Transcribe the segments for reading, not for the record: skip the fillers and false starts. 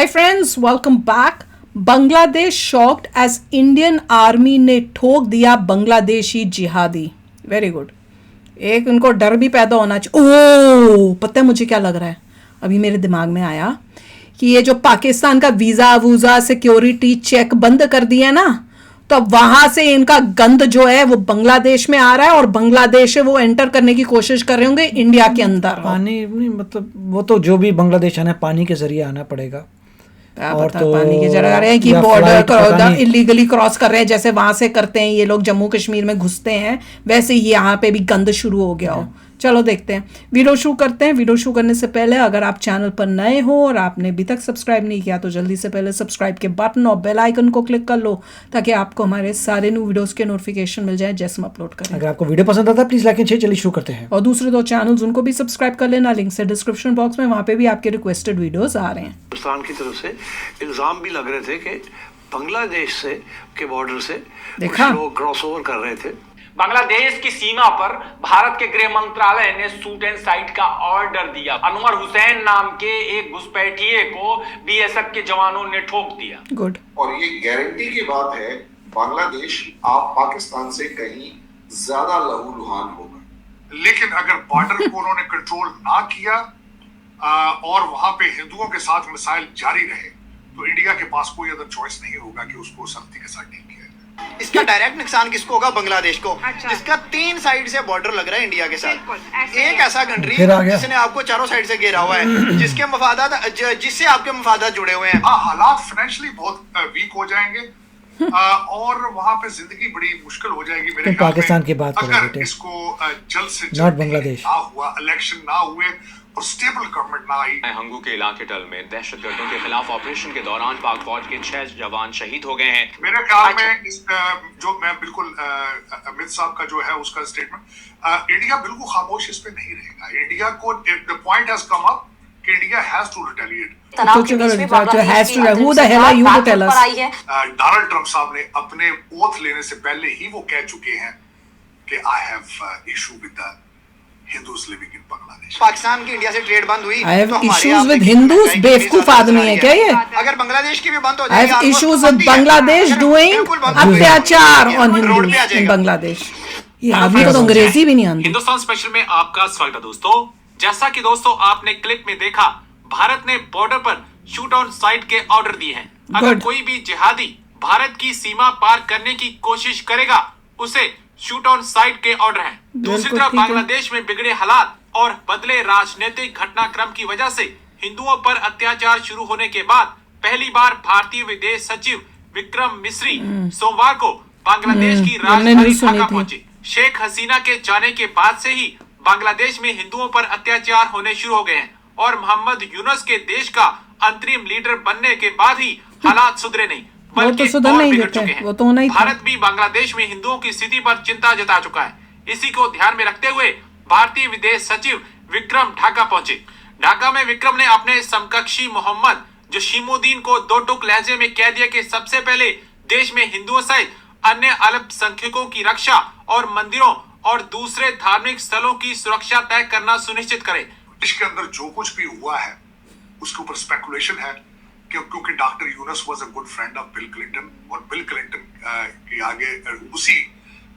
हाय friends, welcome back. Bangladesh shocked as Indian army ने ठोक दिया बांग्लादेशी जिहादी। Very good. एक उनको डर भी पैदा होना चाहिए। ओह, पता है मुझे क्या लग रहा है? अभी मेरे दिमाग में आया कि ये जो पाकिस्तान का वीज़ा वूज़ा सिक्योरिटी चेक बंद कर दिया ना, तो अब वहां से इनका गंद जो है वो बांग्लादेश में आ रहा है और बांग्लादेश से वो एंटर करने की कोशिश कर रहे होंगे इंडिया के अंदर। पानी नहीं, मतलब वो तो जो भी बांग्लादेश आना है पानी के जरिए आना पड़ेगा। और तो पानी की जगह रहे हैं कि बॉर्डर इलीगली क्रॉस कर रहे हैं, जैसे वहां से करते हैं ये लोग जम्मू कश्मीर में घुसते हैं, वैसे ही यहाँ पे भी गंद शुरू हो गया हो। चलो देखते हैं, वीडियो शुरू करते हैं। वीडियो शुरू करने से पहले अगर आप चैनल पर नए हो और आपने अभी तक सब्सक्राइब नहीं किया तो जल्दी से पहले सब्सक्राइब के बटन और बेल आइकन को क्लिक कर लो ताकि आपको हमारे सारे न्यू वीडियोस के नोटिफिकेशन मिल जाए जैसे हम अपलोड करें। अगर आपको वीडियो पसंद आता है प्लीज लाइक एंड शेयर। चलिए शुरू करते हैं। और दूसरे दो चैनल्स उनको भी सब्सक्राइब कर लेना, लिंक से डिस्क्रिप्शन बॉक्स में, वहां पे भी आपके रिक्वेस्टेड वीडियोस आ रहे हैं। पाकिस्तान की तरफ से इल्जाम भी लग रहे थे कि बांग्लादेश से के बॉर्डर से कुछ लोग क्रॉस ओवर कर रहे थे। बांग्लादेश की सीमा पर भारत के गृह मंत्रालय ने शूट एंड साइट का ऑर्डर दिया। अनवर हुसैन नाम के एक घुसपैठिए को बीएसएफ के जवानों ने ठोक दिया। गुड। और ये गारंटी की बात है, बांग्लादेश आप पाकिस्तान से कहीं ज्यादा लहूलुहान होगा। लेकिन अगर बॉर्डर को उन्होंने कंट्रोल ना किया और वहां पे हिंदुओं के साथ मिसाइल जारी रहे तो इंडिया के पास कोई अदर चॉइस नहीं होगा कि उसको सख्ती के साथ डील किया जाए। इसका डायरेक्ट नुकसान किसको होगा? बांग्लादेश को, जिसका 3 साइड से बॉर्डर लग रहा है इंडिया के साथ। एक ऐसा कंट्री जिसने आपको चारों साइड से घेरा हुआ है, जिसके मफादात जिससे आपके मफादात जुड़े हुए हैं। हालात फाइनेंशियली बहुत वीक हो जाएंगे और वहां पे जिंदगी बड़ी मुश्किल हो जाएगी। मेरे ख्याल में पाकिस्तान की बात करो अगर बेटे, इसको जल्द से नॉट जल्द बांग्लादेश ना हुआ, इलेक्शन ना हुए और स्टेबल गवर्नमेंट ना आई। हंगू के इलाके टल में दहशतगर्दों के खिलाफ ऑपरेशन के दौरान पाक फौज के 6 जवान शहीद हो गए हैं। मेरे ख्याल में इस जो मैं बिल्कुल अमित साहब का जो है उसका स्टेटमेंट, इंडिया बिल्कुल खामोश इस पे नहीं रहेगा। इंडिया को the point has come up कि India has to retaliate. Donald Trump साहब ने अपने ओथ लेने से पहले ही वो कह चुके हैं कि I have issue with the Hindus living in Bangladesh. Pakistan की इंडिया से ट्रेड बंद हुई I have तो issues with Hindus, बेवकूफ आदमी है क्या ये? अगर बांग्लादेश की भी बंद हो I have जाएगी, issues with बांग्लादेश doing अत्याचार on Hindus in बांग्लादेश। ये आदमी को तो अंग्रेजी भी नहीं आती। हिंदुस्तान स्पेशल में आपका स्वागत है दोस्तों। जैसा कि दोस्तों आपने क्लिप में देखा, भारत ने बॉर्डर पर शूट ऑन साइट के ऑर्डर दिए हैं। अगर कोई भी जिहादी भारत की सीमा पार करने की कोशिश करेगा उसे शूट ऑन साइट के ऑर्डर हैं। दूसरी तरफ बांग्लादेश में बिगड़े हालात और बदले राजनीतिक घटनाक्रम की वजह से हिंदुओं पर अत्याचार शुरू होने के बाद पहली बार भारतीय विदेश सचिव विक्रम मिस्री सोमवार को बांग्लादेश की राजधानी ढाका पहुंचे। शेख हसीना के जाने के बाद से ही बांग्लादेश में हिंदुओं पर अत्याचार होने शुरू हो गए हैं और मोहम्मद यूनुस के देश का अंतरिम लीडर बनने के बाद ही हालात सुधरे नहीं बल्कि और बिगड़ चुके हैं। वो तो नहीं भारत भी बांग्लादेश में हिंदुओं की स्थिति पर चिंता जता चुका है। इसी को ध्यान में रखते हुए भारतीय विदेश सचिव विक्रम ढाका पहुंचे। ढाका में विक्रम ने अपने समकक्षी मोहम्मद जसीमुद्दीन को 2 टूक लहजे में कह दिया कि सबसे पहले देश में हिंदुओं सहित अन्य अल्पसंख्यकों की रक्षा और मंदिरों और दूसरे धार्मिक स्थलों की सुरक्षा तय करना सुनिश्चित करें। देश के अंदर जो कुछ भी हुआ है उसके ऊपर स्पेकुलेशन है क्योंकि doctor Yunus was a good friend of bill Clinton और बिल क्लिंटन के आगे उसी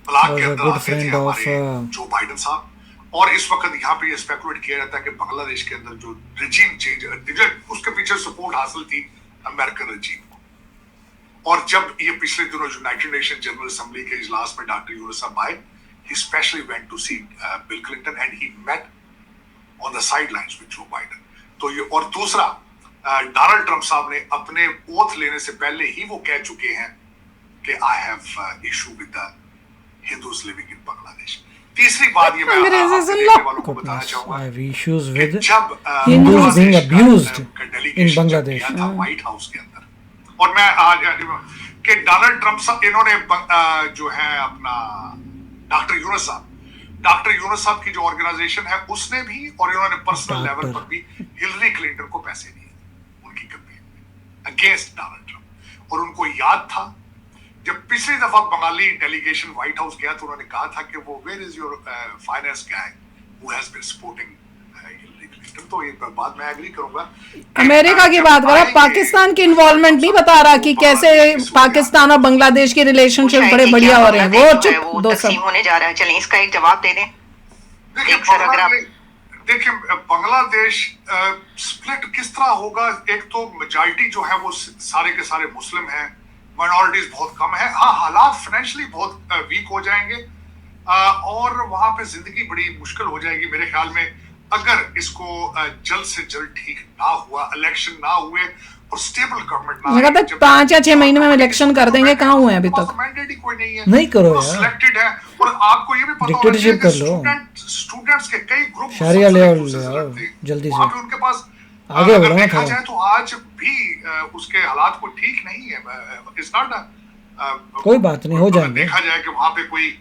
ब्लॉक के अंदर आते थे हमारे जो बाइडेन साहब। और इस वक्त यहाँ पे ये स्पेकुलेट किया जाता है कि बांग्लादेश के अंदर जो रिजीम चेंज, उसके पीछे सपोर्ट हासिल थी अमेरिकन रिजीम को। और जब ये पिछले दिनों यूनाइटेड नेशन जनरल असेंबली के इजलास में डॉक्टर यूनुस साहब आए, he specially went to see Bill Clinton and he met on the sidelines with Joe Biden। तो ये, और दूसरा डोनाल्ड ट्रंप साहब ने अपने ओथ लेने से पहले ही वो कह चुके हैं कि I have issue with the Hindus living in Bangladesh. तीसरी बात ये मैं वालों को बताना चाहूंगा, issues with जब Hindus being abused in Bangladesh white house के अंदर, और मैं आज कि डोनाल्ड ट्रंप साहब इन्होंने जो है अपना डॉक्टर यूनुस साहब की जो ऑर्गेनाइजेशन है उसने भी और इन्होंने पर्सनल लेवल पर भी हिलरी क्लिंटन को पैसे दिए उनकी कैंपेन में अगेंस्ट डोनाल्ड ट्रंप। और उनको याद था जब पिछली दफा बंगाली डेलीगेशन व्हाइट हाउस गया तो उन्होंने कहा था कि वो where is your finance guy who has been supporting Hillary Clinton. तो ये बात मैं एग्री करूंगा। अमेरिका की बात कर रहा, पाकिस्तान की इन्वॉल्वमेंट नहीं बता रहा कि कैसे पाकिस्तान और बांग्लादेश के रिलेशनशिप बड़े बढ़िया हो रहे हैं। वो चुप दो सब होने जा रहा है। चलिए इसका एक जवाब दे दें। देखिए बांग्लादेश स्प्लिट किस तरह होगा, एक तो मेजॉरिटी जो है वो सारे के सारे मुस्लिम हैं, माइनॉरिटीज बहुत कम है। हाँ, हालात फाइनेंशियली बहुत वीक हो जाएंगे और वहां पे जिंदगी बड़ी मुश्किल हो जाएगी मेरे ख्याल में, अगर इसको जल्द से जल्द ठीक ना हुआ, इलेक्शन ना हुए और स्टेबल गवर्नमेंट ना। लगा था 5 या 6 महीने में इलेक्शन कर देंगे, कहाँ हुए अभी तक? मैंडेट ही कोई नहीं है, नहीं करो यार, सिलेक्टेड है। और आपको ये भी पता होना डिक्टेटरशिप कर लो, स्टूडेंट्स के कई ग्रुप शरिया ले आओ जल्दी से, उनके पास आगे बढ़ो। देखा जाए तो आज भी उसके हालात को ठीक नहीं है। इट्स नॉट कोई बात नहीं, हो जाएंगे। देखा जाए कि वहां पे कोई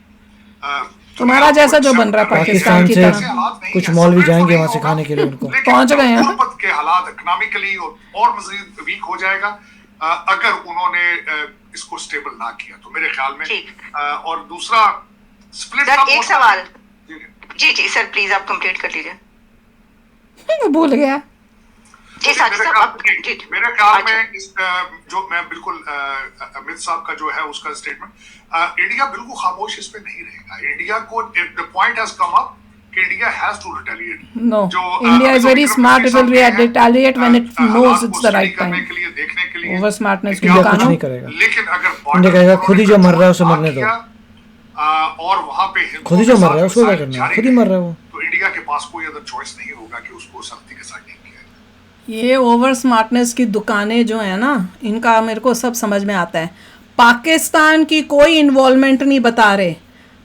तुम्हारा जैसा जो बन रहा है पाकिस्तान की तरह, कुछ मौलवी जाएंगे वहां सिखाने के लिए, उनको पहुंच गए हैं। गुर्बत के हालात इकोनॉमिकली और मजीद वीक हो जाएगा अगर उन्होंने इसको स्टेबल ना किया तो मेरे ख्याल में। और दूसरा स्प्लिट सर एक सवाल, जी जी सर प्लीज आप कंप्लीट कर लीजिए। भूल गया जी साजिद मेरे ख्याल में इस जो मैं बिल्कुल अमित साहब का जो है उसका स्टेटमेंट, इंडिया बिल्कुल खामोश इस पे नहीं रहेगा। इंडिया को the point has come up कि India has to retaliate. No, India is very smart, it will retaliate when it knows it's the right time. देखने के लिए ओवर स्मार्टनेस की कुछ दुकान नहीं करेगा, लेकिन अगर इंडिया कहेगा खुद ही जो मर रहा है उसे मरने दो, और वहां पे खुद ही जो मर रहा है उसको क्या करना है, खुद ही मर रहा है वो, तो इंडिया के पास कोई अदर चॉइस नहीं होगा कि उसको सख्ती के साथ डील किया। ये ओवर स्मार्टनेस की दुकानें जो है ना, इनका मेरे को सब समझ में आता है। पाकिस्तान की कोई इन्वॉल्वमेंट नहीं बता रहे,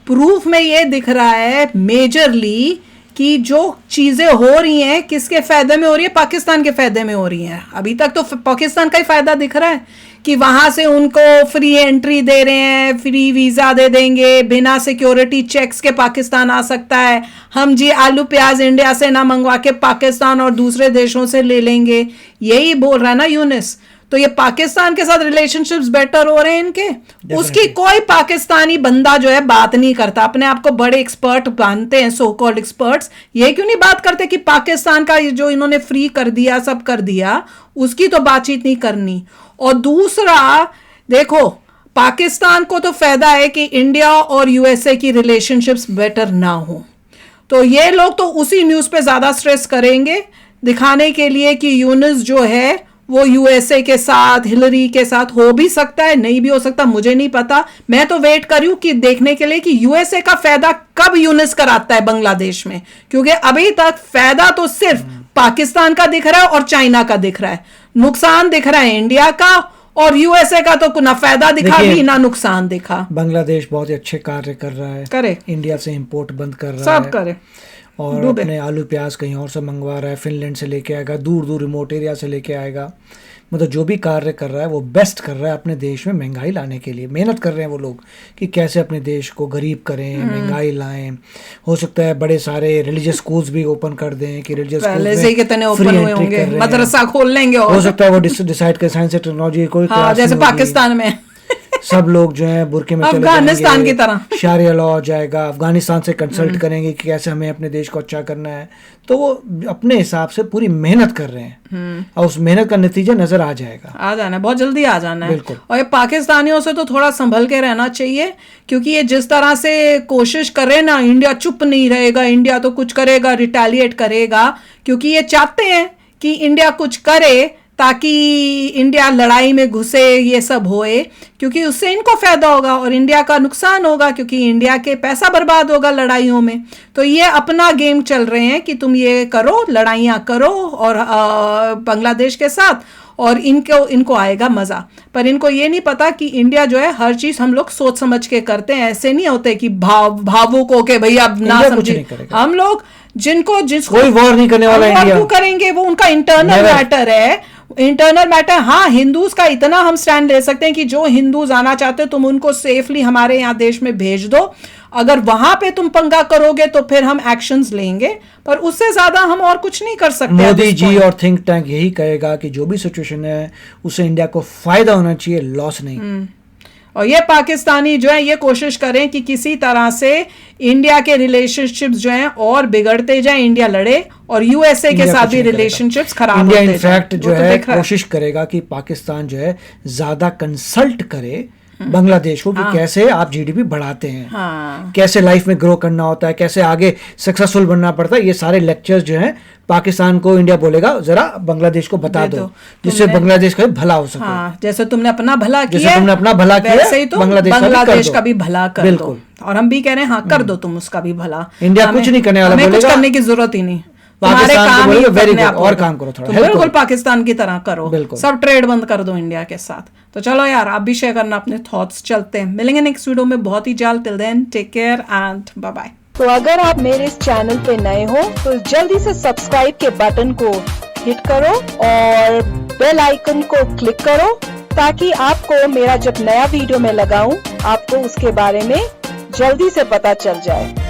प्रूफ में ये दिख रहा है मेजरली कि जो चीज़ें हो रही हैं किसके फ़ायदे में हो रही है, पाकिस्तान के फ़ायदे में हो रही हैं। अभी तक तो पाकिस्तान का ही फ़ायदा दिख रहा है कि वहाँ से उनको फ्री एंट्री दे रहे हैं, फ्री वीज़ा दे देंगे, बिना सिक्योरिटी चेक्स के पाकिस्तान आ सकता है, हम जी आलू प्याज इंडिया से ना मंगवा के पाकिस्तान और दूसरे देशों से ले लेंगे, यही बोल रहा है ना यूनिस। तो ये पाकिस्तान के साथ रिलेशनशिप्स बेटर हो रहे हैं इनके, उसकी कोई पाकिस्तानी बंदा जो है बात नहीं करता। अपने आप को बड़े एक्सपर्ट मानते हैं, सो कॉल्ड एक्सपर्ट्स, ये क्यों नहीं बात करते कि पाकिस्तान का जो इन्होंने फ्री कर दिया, सब कर दिया, उसकी तो बातचीत नहीं करनी। और दूसरा देखो, पाकिस्तान को तो फायदा है कि इंडिया और यूएसए की रिलेशनशिप्स बेटर ना हो, तो ये लोग तो उसी न्यूज़ पे ज़्यादा स्ट्रेस करेंगे दिखाने के लिए कि यूनिस जो है वो यूएसए के साथ, हिलरी के साथ हो भी सकता है, नहीं भी हो सकता, मुझे नहीं पता। मैं तो वेट कर रही हूं कि देखने के लिए कि यूएसए का फायदा कब यूनिस कराता है बांग्लादेश में, क्योंकि अभी तक फायदा तो सिर्फ पाकिस्तान का दिख रहा है और चाइना का दिख रहा है, नुकसान दिख रहा है इंडिया का, और यूएसए का तो ना फायदा दिखा भी ना नुकसान दिखा। बांग्लादेश बहुत ही अच्छे कार्य कर रहा है, करे इंडिया से इंपोर्ट बंद कर रहा सब है, करे, और अपने आलू प्याज कहीं और से मंगवा रहा है, फिनलैंड से लेके आएगा, दूर दूर रिमोट एरिया से लेके आएगा। मतलब जो भी कार्य कर रहा है वो बेस्ट कर रहा है अपने देश में महंगाई लाने के लिए। मेहनत कर रहे हैं वो लोग कि कैसे अपने देश को गरीब करें, महंगाई लाएं। हो सकता है बड़े सारे रिलीजियस स्कूल्स भी ओपन कर दें कि रिलीजियस पहले से ही कितने ओपन हुए होंगे, मदरसा खोल लेंगे, और हो सकता है वो डिसाइड कर साइंस एंड टेक्नोलॉजी कोई हाँ, जैसे पाकिस्तान में सब लोग जो है बुरके में अफगानिस्तान की तरह शारिया लॉ हो जाएगा, अफगानिस्तान से कंसल्ट करेंगे कि कैसे हमें अपने देश को अच्छा करना है। तो वो अपने हिसाब से पूरी मेहनत कर रहे हैं और उस मेहनत का नतीजा नजर आ जाएगा, आ जाना है, बहुत जल्दी आ जाना है। बिल्कुल। और ये पाकिस्तानियों से तो थोड़ा संभल के रहना चाहिए, क्योंकि ये जिस तरह से कोशिश कर रहे हैं ना, इंडिया चुप नहीं रहेगा, इंडिया तो कुछ करेगा, रिटेलिएट करेगा, क्योंकि ये चाहते हैं कि इंडिया कुछ करे ताकि इंडिया लड़ाई में घुसे, ये सब होए, क्योंकि उससे इनको फायदा होगा और इंडिया का नुकसान होगा, क्योंकि इंडिया के पैसा बर्बाद होगा लड़ाइयों में। तो ये अपना गेम चल रहे हैं कि तुम ये करो, लड़ाइयाँ करो और बांग्लादेश के साथ, और इनको आएगा मज़ा। पर इनको ये नहीं पता कि इंडिया जो है हर चीज़ हम लोग सोच समझ के करते हैं, ऐसे नहीं होते कि भावुक हो के भैया ना समझे। हम लोग जिसको कोई वॉर नहीं करने वाला, इंडिया क्यों करेंगे, वो उनका इंटरनल मैटर है, इंटरनल मैटर। हाँ, हिंदूज का इतना हम स्टैंड ले सकते हैं कि जो हिंदूज आना चाहते हो तुम उनको सेफली हमारे यहाँ देश में भेज दो, अगर वहां पे तुम पंगा करोगे तो फिर हम एक्शंस लेंगे, पर उससे ज्यादा हम और कुछ नहीं कर सकते। मोदी जी और थिंक टैंक यही कहेगा कि जो भी सिचुएशन है उससे इंडिया को फायदा होना चाहिए, लॉस नहीं। और ये पाकिस्तानी जो है ये कोशिश करें कि किसी तरह से इंडिया के रिलेशनशिप्स जो हैं और बिगड़ते जाएं, इंडिया लड़े और यूएसए के साथ भी रिलेशनशिप्स खराब होते जाएं। इंडिया इनफैक्ट जो है कोशिश करेगा कि पाकिस्तान जो है ज्यादा कंसल्ट करे बांग्लादेश को कि कैसे आप जीडीपी बढ़ाते हैं, कैसे लाइफ में ग्रो करना होता है, कैसे आगे सक्सेसफुल बनना पड़ता है। ये सारे लेक्चर्स जो हैं पाकिस्तान को इंडिया बोलेगा जरा बांग्लादेश को बता दो, जिससे बांग्लादेश का भला हो सके। जैसे तुमने अपना भला किया, जैसे तुमने अपना भला किया, वैसे ही तो बांग्लादेश का भी भला कर दो। बिल्कुल। और हम भी कह रहे हैं हाँ कर दो तुम उसका भी भला। इंडिया कुछ नहीं करने वाला, हमें कुछ करने की जरूरत ही नहीं, पाकिस्तान को वेरी गुड और काम करो थोड़ा, बिल्कुल पाकिस्तान की तरह करो, सब ट्रेड बंद कर दो इंडिया के साथ। तो चलो यार आप भी शेयर करना अपने थॉट्स। चलते हैं, मिलेंगे नेक्स्ट वीडियो में बहुत ही जल्द। Till then take care and bye bye. तो अगर आप मेरे इस चैनल पे नए हो तो जल्दी से सब्सक्राइब के बटन को हिट करो और बेल आइकन को क्लिक करो ताकि आपको मेरा जब नया वीडियो मैं लगाऊं आपको उसके बारे में जल्दी से पता चल जाए।